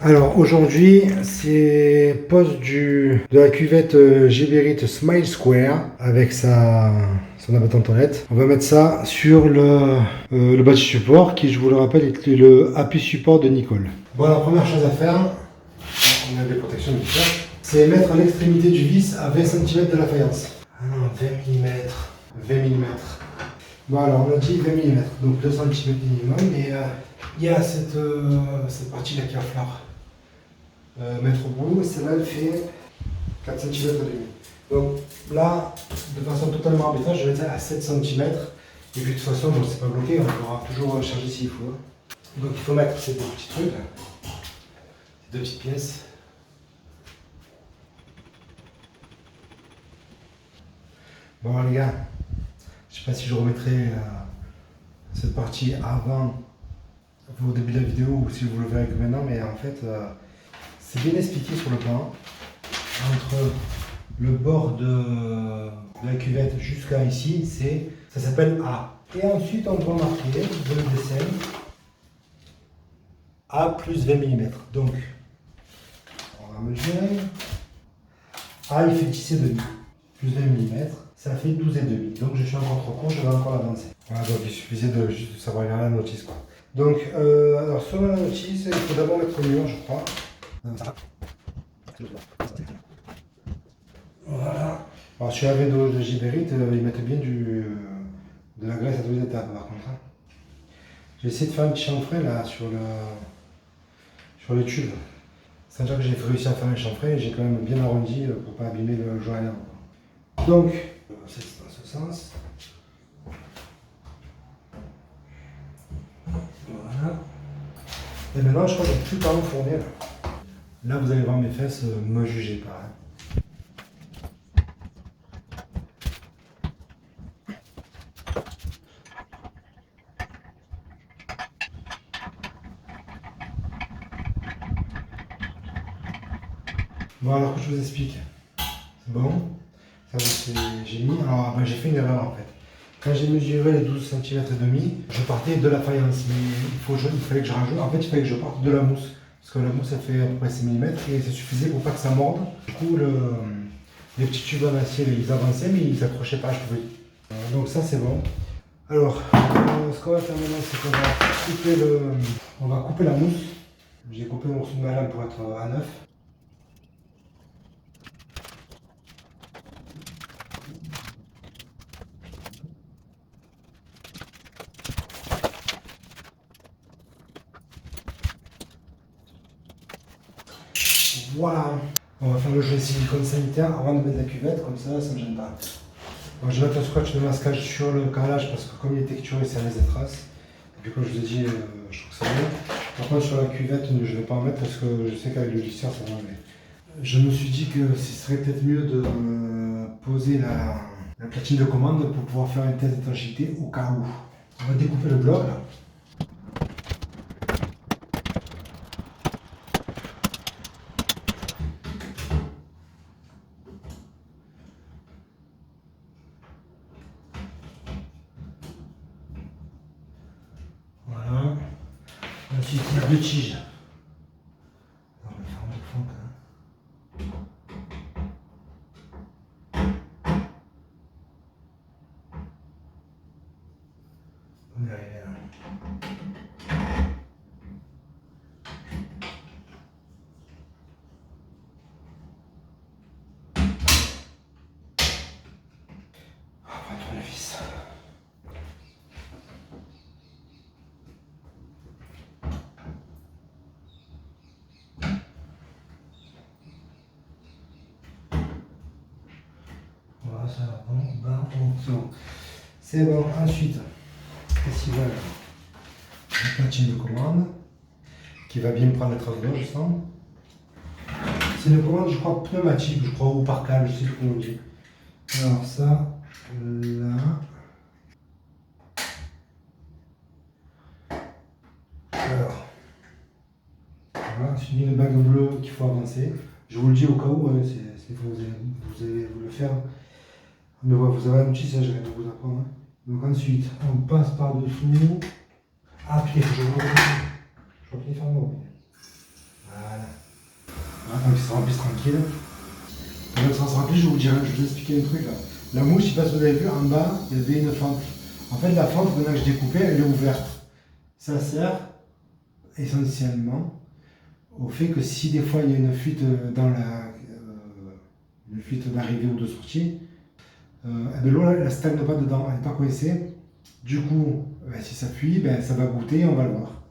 Alors aujourd'hui, c'est pose de la cuvette Gébérite Smile Square avec son abattant de toilette. On va mettre ça sur le bâti support qui, je vous le rappelle, est le appui support de Nicole. Bon, la première chose à faire, on a des protections bien sûr, c'est mettre l'extrémité du vis à 20 cm de la faïence. Ah non, 20 mm. 20 mm. Bon alors on a dit 20 mm, donc 2 cm minimum, mais il y a cette partie là qui va falloir mettre au bout. Celle-là elle fait 4 cm et demi. Donc là, de façon totalement arbitraire, je vais mettre ça à 7 cm. Et puis de toute façon, bon, c'est pas bloqué, on pourra toujours charger s'il faut. Donc il faut mettre ces deux petits trucs là, ces deux petites pièces. Bon les gars, je sais pas si je remettrai cette partie avant au début de la vidéo ou si vous le verrez que maintenant, mais en fait c'est bien expliqué sur le plan. Entre le bord de la cuvette jusqu'à ici, ça s'appelle A. Et ensuite on doit marquer dans le dessin A plus 20 mm. Donc on va mesurer. A il fait 10,5 plus 20 mm. Ça fait 12,5. Donc je suis encore trop court, je vais encore avancer. Voilà, donc il suffisait de juste savoir lire la notice quoi. Donc alors sur la notice, il faut d'abord mettre le mur, je crois. Voilà. Alors sur la vélo de Gébérite, ils mettent bien de la graisse à tous les étapes par contre. Hein. J'ai essayé de faire un petit chanfrein là sur le tube. C'est-à-dire que j'ai réussi à faire un chanfrein et j'ai quand même bien arrondi pour pas abîmer le joint. Donc, c'est dans ce sens. Voilà. Et maintenant, je crois que j'ai plus par fourni là. Là, vous allez voir mes fesses me juger pas. Hein. Bon, alors que je vous explique. C'est bon. J'ai mis. Alors, ben, j'ai fait une erreur en fait. Quand j'ai mesuré les 12 cm et demi, je partais de la faïence. Mais il fallait que je rajoute. En fait, il fallait que je parte de la mousse. Parce que la mousse, elle fait à peu près 6 mm et ça suffisait pour pas que ça morde. Du coup, les petits tubes en acier, ils avançaient, mais ils s'accrochaient pas. Donc, ça, c'est bon. Alors, ce qu'on va faire maintenant, c'est qu'on va couper la mousse. J'ai coupé le morceau de ma lame pour être à neuf. Voilà. On va faire le jeu de silicone sanitaire avant de mettre la cuvette, comme ça ne me gêne pas. Bon, je vais mettre un scotch de masquage sur le carrelage parce que comme il est texturé, ça laisse des traces. Et puis comme je vous ai dit, je trouve que ça bien. Par contre sur la cuvette, je ne vais pas en mettre parce que je sais qu'avec le lisseur, ça va enlever. Je me suis dit que ce serait peut-être mieux de poser la platine de commande pour pouvoir faire un test d'étanchéité au cas où. On va découper le bloc là. Voilà. Ensuite, il y a deux tiges. On va faire un fond quand même. On est arrivé là. On va prendre la vis. Voilà, ça va bon, c'est bon. C'est bon. Ensuite, qu'est-ce qu'il va là? La platine de commande qui va bien prendre les traces d'eau, je sens. C'est une commande, je crois, pneumatique, je crois, ou par câble, je sais plus comment on dit. Alors ça, là. Alors, voilà, c'est une bague bleue qu'il faut avancer. Je vous le dis au cas où, vous allez vous le faire. Mais voilà, vous avez un outil, ça j'arrête de vous apprendre. Hein. Donc ensuite, on passe par-dessous. Ah, puis je crois qu'il est fermé. Voilà, donc il se remplit tranquille. Donc ça se remplit, je vais vous expliquer un truc là. La mouche, je sais pas si vous avez vu, en bas, il y avait une fente. En fait, la fente, maintenant que je découpais, elle est ouverte. Ça sert essentiellement au fait que si des fois il y a une fuite une fuite d'arrivée ou de sortie, l'eau elle ne stagne pas dedans, elle n'est pas coincée. Du coup, si ça fuit, ça va goûter, on va le voir.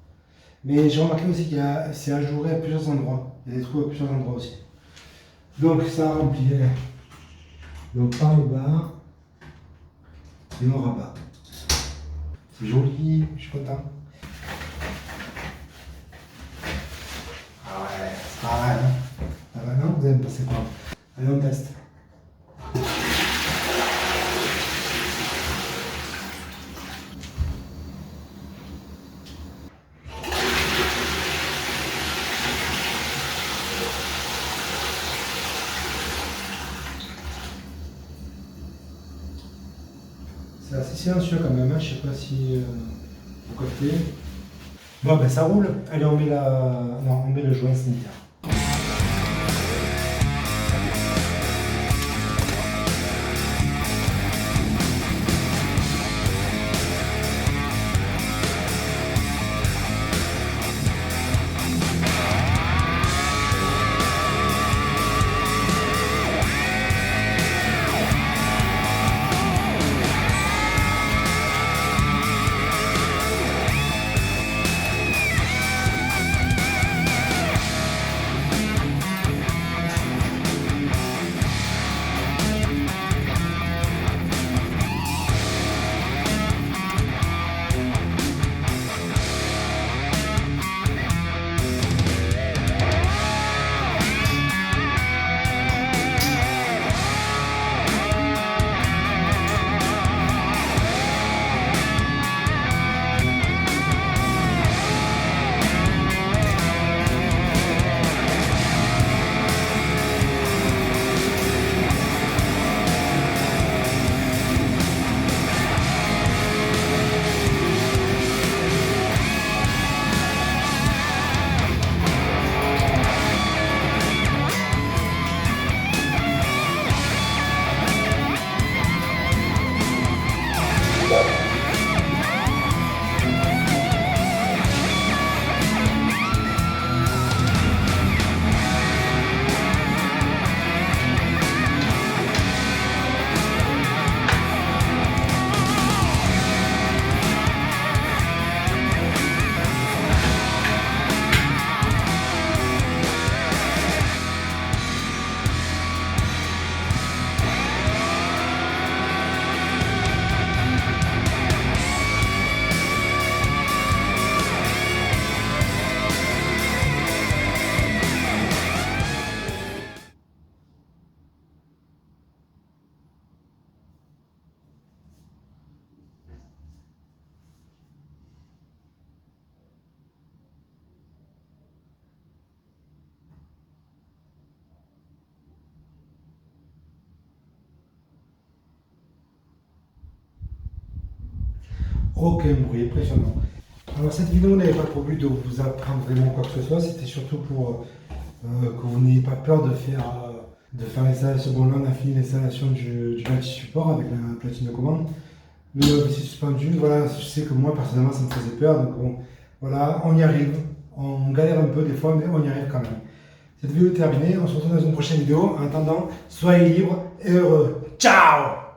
Mais j'ai remarqué aussi qu'il y a, c'est ajouré à plusieurs endroits. Il y a des trous à plusieurs endroits aussi. Donc ça a rempli. Donc par le bas et en rabat. C'est joli, je suis content. Ah ouais, c'est pas mal. Hein. Ah bah non, vous allez me passer quoi? Allez, on teste. C'est assez silencieux quand même, hein. Je sais pas si vous captez. Bon ben ça roule. Allez, on met non, on met le joint sanitaire. Aucun bruit, impressionnant. Alors cette vidéo n'avait pas pour but de vous apprendre vraiment quoi que ce soit, c'était surtout pour que vous n'ayez pas peur de faire l'installation. Bon là on a fini l'installation du bâti support avec la platine de commande. Le PC suspendu, voilà, je sais que moi personnellement ça me faisait peur, donc bon, voilà, on y arrive. On galère un peu des fois, mais on y arrive quand même. Cette vidéo est terminée, on se retrouve dans une prochaine vidéo. En attendant, soyez libres et heureux. Ciao!